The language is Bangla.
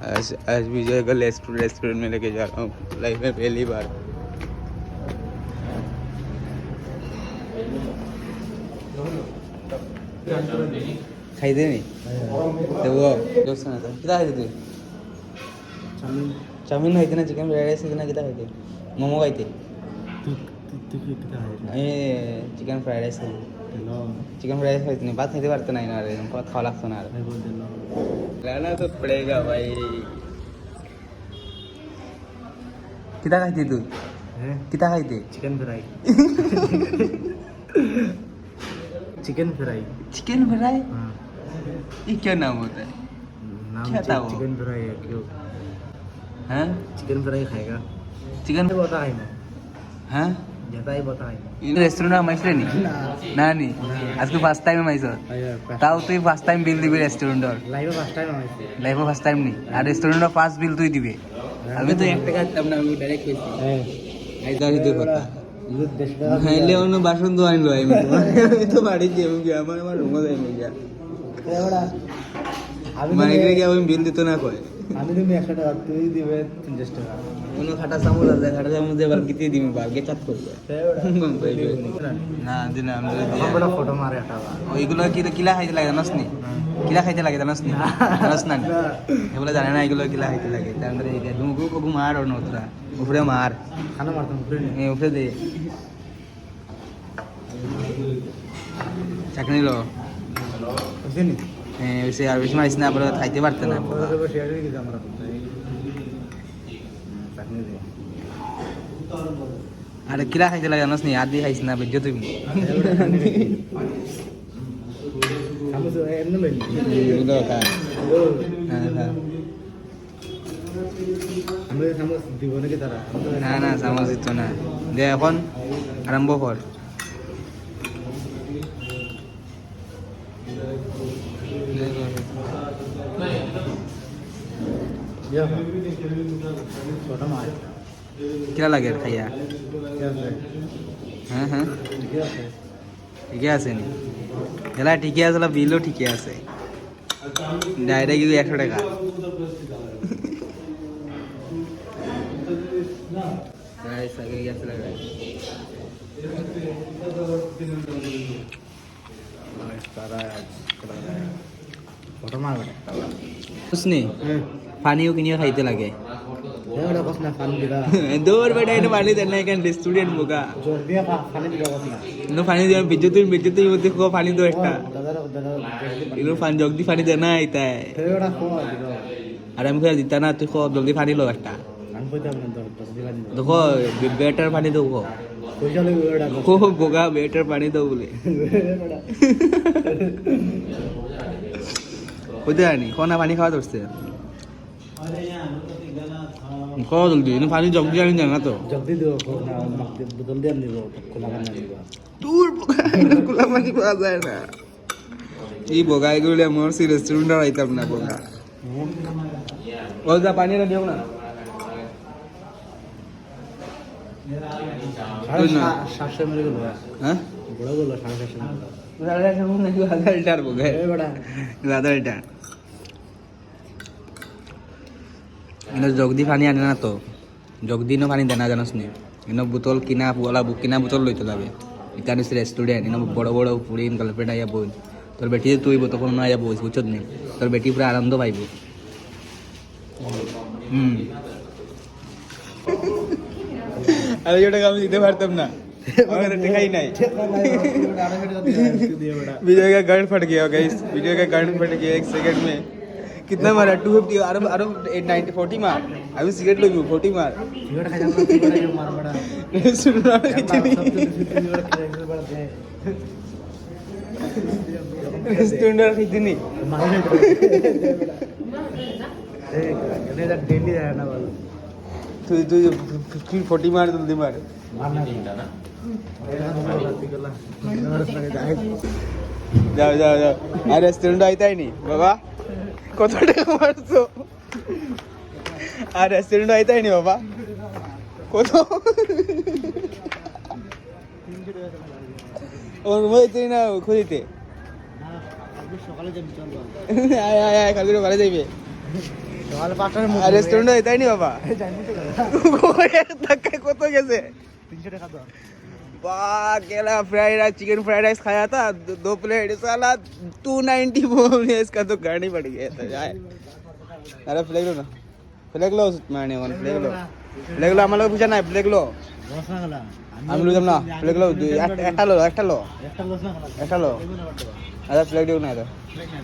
आज विजय को रेस्टोरेंट में लेके जा रहा हूँ लाइफ में पहली बार। खाई दे नहीं तो वो दोस्त ना था कितना खाई थे चाउमीन खाई ना चिकन फ्राइड राइस ना कितना खाई मोमो खाई chicken fried rice chicken fried rice खाई बात खाई पारते नहीं ना बात खावा लगता ना लाना तो पड़ेगा भाई। कितना खाई तू कितना खाई chicken fry chicken fry chicken fry ये क्या नाम होता है नाम क्या था वो? चिकन फ्राई है क्यों हाँ चिकन फ्राई खाएगा चिकन बता है ना हाँ ज्यादा ही बता है रेस्टोरेंट माहिती नाही ना नी आज तू फर्स्ट टाइम माहिती ताऊ তুই ফার্স্ট টাইম বিল দিবি রেস্টুরেন্টর লাইভে ফার্স্ট টাইম আছে লাইফে ফার্স্ট টাইম নি আর রেস্টুরেন্টর ফার্স্ট বিল তুই দিবি আমি তো 1 টাকা দিতাম না আমি ডাইরেক্ট খেয়েছি এই দাঁড়ি তুই কথা খাইলে অন্য বাসন তো আনলো আমি তো বাড়ি দিয়ে আমি আমার রুমে যাই আমি গিয়া মাইগ্রে গিয়ে আমি বিল দিত না কয় আমি তুমি 100 টাকা তুই দিবে 50 টাকা কোনো খাটা চামচ আছে খাটা চামচ এবার কিতে দিবি বাগে চাট করবে না দিন আমি বড় ফটো মারে আটাবা ওইগুলো কি কিলা খাইতে লাগে জানাস নি কিলা খাইতে লাগে জানাস নি জানাস না এগুলো জানে না এগুলো কিলা খাইতে লাগে তারপরে এই দুমগু কগু মার আর নতরা উপরে মার খানা মারতাম উপরে উপরে দে চাকনি লো বুঝিনি ওইসে আর বেশি মারিস না আবার খাইতে পারতে না আরে কিলা খাইতে লাগে জানাস নি আর দিয়ে খাইস না বেজ্জো তুমি এগুলো খা হ্যাঁ হ্যাঁ না না চামচ দিত না দে এখন আরম্ভ কর কিরা লাগে খাইয়া হ্যাঁ হ্যাঁ ঠিকই আছে নি এলা ঠিকই আছে বিলও ঠিকই আছে ডাইরেক্ট কিন্তু 100 টাকা পানিও কিনিয়ে খাইতে লাগে দৌড় বেটা এটা পানি দেন না এখানে স্টুডেন্ট বোকা পানি দিয়ে বিদ্যুতের মধ্যে পানি দো একটা এগুলো পানি জগদি পানি দে না এটাই আর আমি খেয়ে দিতা না তুই জলদি পানি লো একটা দেখো বেটার পানি দেবো বোকা বেটার পানি দেবো বলে কোথায় আনি কোনা পানি খাওয়া ধরছে কত জলদি পানি জগ দিয়ে আনি জানা তো জলদি দিও বোতল দিয়ে আনি খোলা পানি দিব দূর খোলা পানি পাওয়া যায় না এই বোকা এগুলো আমার সি রেস্টুরেন্টে আইতাম না বোকা ও যা পানিটা দিও না সাতশো মেরে গেল হ্যাঁ বড় গেল 750 নাকি 1000 লিটার বোকা বড়া 1000 লিটার জগদি পানি আনে না তো জগদি নো পানি দেনা জানাস নি ইনো বোতল কিনা ওলা কিনা বোতল লইতে যাবে ইকান রেস্টুরেন্ট ইনো বড় বড় পুরি গার্লফ্রেন্ড আইয়া বই তোর বেটি তুই তখন না আইয়া বই বুঝছ নি তোর বেটি পুরো আনন্দ পাইব আমি ওটা আমি দিতে পারতাম না टिकाई नहीं विजय का गार्ड फट गया गाइस विजय का गार्ड फट गया 1 सेकंड में कितना मारा 250 अरे 890 40 मार अभी सिगरेट लो 40 मार सिगरेट खा जाता मार बड़ा सुन रहा है कितनी स्टूडेंट कितनी मारने ए डेली है ना वाला तू 40 मार जल्दी मार मारना नहीं ना जाओ जाओ जाओ আর রেস্টুরেন্ট আইতাই নি বাবা কত টাকা মারছো আর রেস্টুরেন্ট আইতাই নি বাবা কত ওর মধ্যে না খুঁজিতে সকালে যাবি চল আয় আয় আয় কালকে বাড়ি যাইবে সকালে 5টার আর রেস্টুরেন্ট তাই নি বাবা ধাক্কায় কত গেছে 300 টাকা দাও वाह केला fried rice chicken fried rice खाया था 2 प्लेट साला 290 बोले इसका तो गाड़ी पड़ गया था जाए अरे फ्लैग लो ना फ्लैग लो मैंने वन फ्लैग लो हमारे पूछा ना फ्लैग लो দশ না গলা हम लोग जब ना फ्लैग लो একটা লো একটা দশ না গলা একটা লো अरे फ्लैग दो ना तो প্লেট না